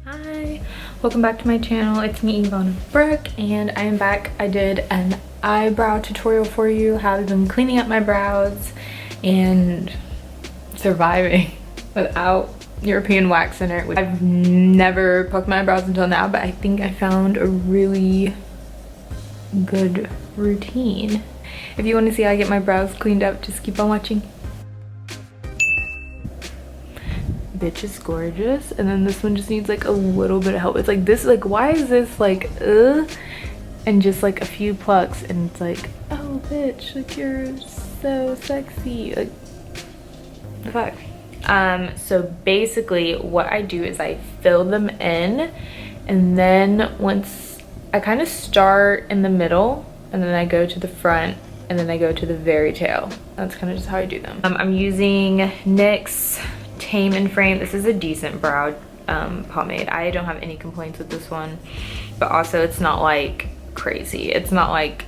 Hi, welcome back to my channel. It's me, Yvonne Brooke, and I am back. I did an eyebrow tutorial for you, how I've been cleaning up my brows and surviving without European wax in it. I've never plucked my eyebrows until now, but I think I found a really good routine. If you want to see how I get my brows cleaned up, just keep on watching. Bitch is gorgeous, and then this one just needs like a little bit of help. It's like this, like why is this like and just like a few plucks and it's like, oh bitch, like you're so sexy, like the fuck. So basically what I do is I fill them in, and then once I kind of start in the middle and then I go to the front and then I go to the very tail. That's kind of just how I do them. I'm using NYX Tame and Frame. This is a decent brow pomade. I don't have any complaints with this one, but also it's not like crazy. It's not like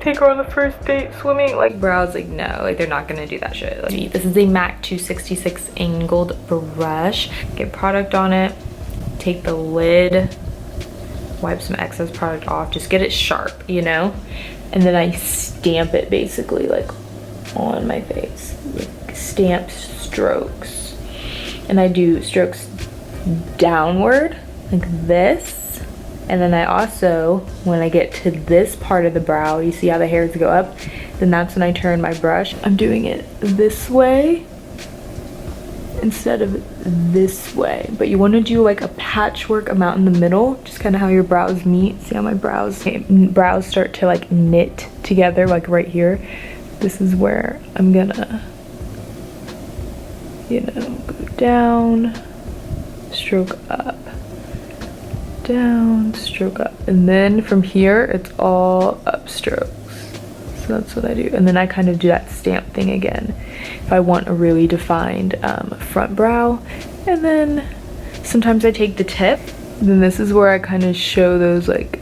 take her on the first date swimming like brows. Like no, like they're not gonna do that shit. Like, this is a MAC 266 angled brush. Get product on it, take the lid, wipe some excess product off, just get it sharp, you know, and then I stamp it basically like on my face, like stamp strokes. And I do strokes downward like this, and then I also, when I get to this part of the brow, you see how the hairs go up, then that's when I turn my brush. I'm doing it this way instead of this way, but you want to do like a patchwork amount in the middle, just kind of how your brows meet. See how my brows start to like knit together, like right here. This is where I'm gonna, you know, go down, stroke up, down, stroke up, and then from here it's all up strokes. So that's what I do, and then I kind of do that stamp thing again if I want a really defined front brow. And then sometimes I take the tip, then this is where I kind of show those like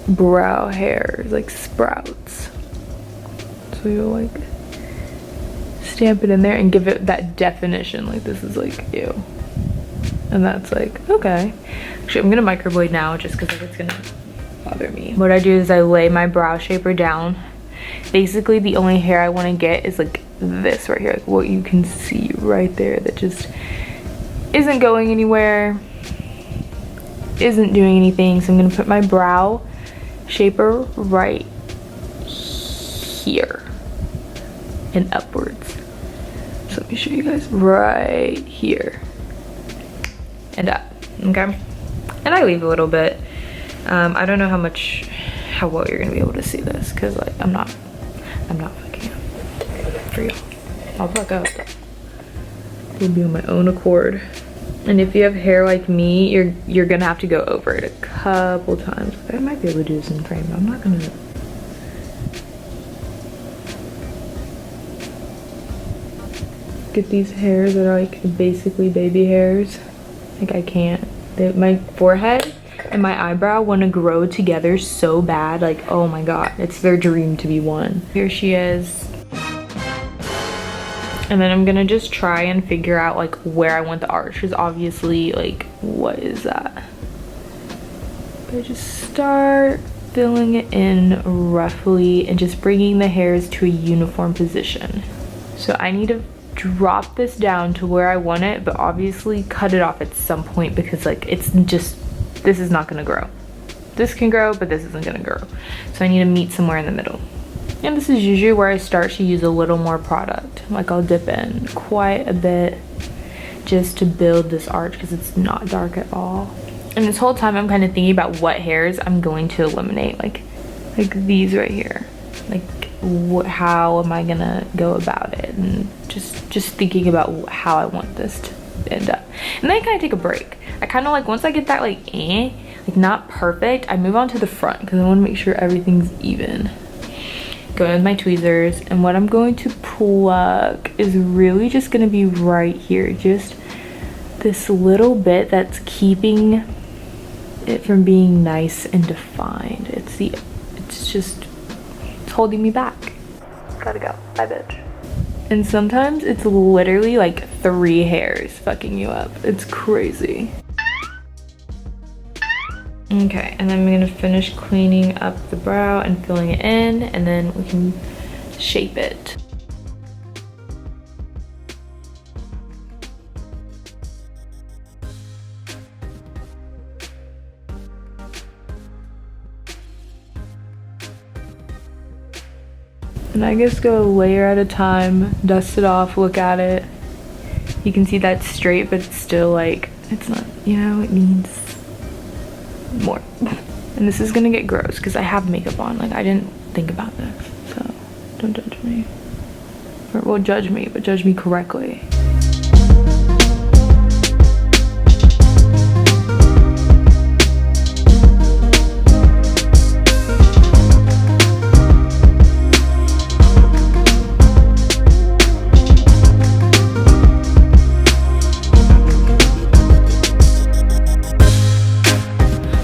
brow hairs, like sprouts. So you'll like stamp it in there and give it that definition, like this is like ew, and that's like okay. Actually, I'm gonna microblade now just because like, it's gonna bother me. What I do is I lay my brow shaper down. Basically the only hair I want to get is like this right here, like what you can see right there that just isn't going anywhere, isn't doing anything. So I'm gonna put my brow shaper right here and upwards. So let me show you guys, right here and up, okay? And I leave a little bit. I don't know how well you're gonna be able to see this, because like I'm not fucking up for y'all. I'll fuck up. It'll be on my own accord. And if you have hair like me, you're gonna have to go over it a couple times. I might be able to do this in frame, but I'm not gonna. Get these hairs that are like basically baby hairs. Like I can't. My forehead and my eyebrow want to grow together so bad. Like oh my god, it's their dream to be one. Here she is. And then I'm gonna just try and figure out like where I want the arch, because obviously like what is that? I just start filling it in roughly and just bringing the hairs to a uniform position. So I need to drop this down to where I want it, but obviously cut it off at some point, because like it's just, this is not gonna grow. This can grow, but this isn't gonna grow. So I need to meet somewhere in the middle. And this is usually where I start to use a little more product. Like I'll dip in quite a bit just to build this arch, because it's not dark at all. And this whole time I'm kind of thinking about what hairs I'm going to eliminate, like these right here. Like how am I gonna go about it, and just thinking about how I want this to end up. And then I kind of take a break. I kind of like, once I get that like not perfect, I move on to the front, because I want to make sure everything's even. Go in with my tweezers, and what I'm going to pluck is really just going to be right here, just this little bit that's keeping it from being nice and defined. It's holding me back. Gotta go. Bye, bitch. And sometimes it's literally like 3 hairs fucking you up. It's crazy. Okay, and then I'm gonna finish cleaning up the brow and filling it in, and then we can shape it. And I just go a layer at a time, dust it off, look at it. You can see that's straight, but it's still like, it's not, you know, it needs more. And this is gonna get gross because I have makeup on. Like, I didn't think about this, so don't judge me. Or, well, judge me, but judge me correctly.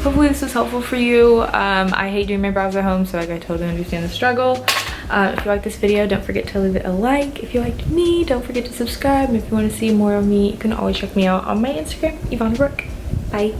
Hopefully this was helpful for you. I hate doing my brows at home, so like I totally understand the struggle. If you like this video, don't forget to leave it a like. If you liked me, don't forget to subscribe. And if you want to see more of me, you can always check me out on my Instagram, Yvonne Brooke. Bye.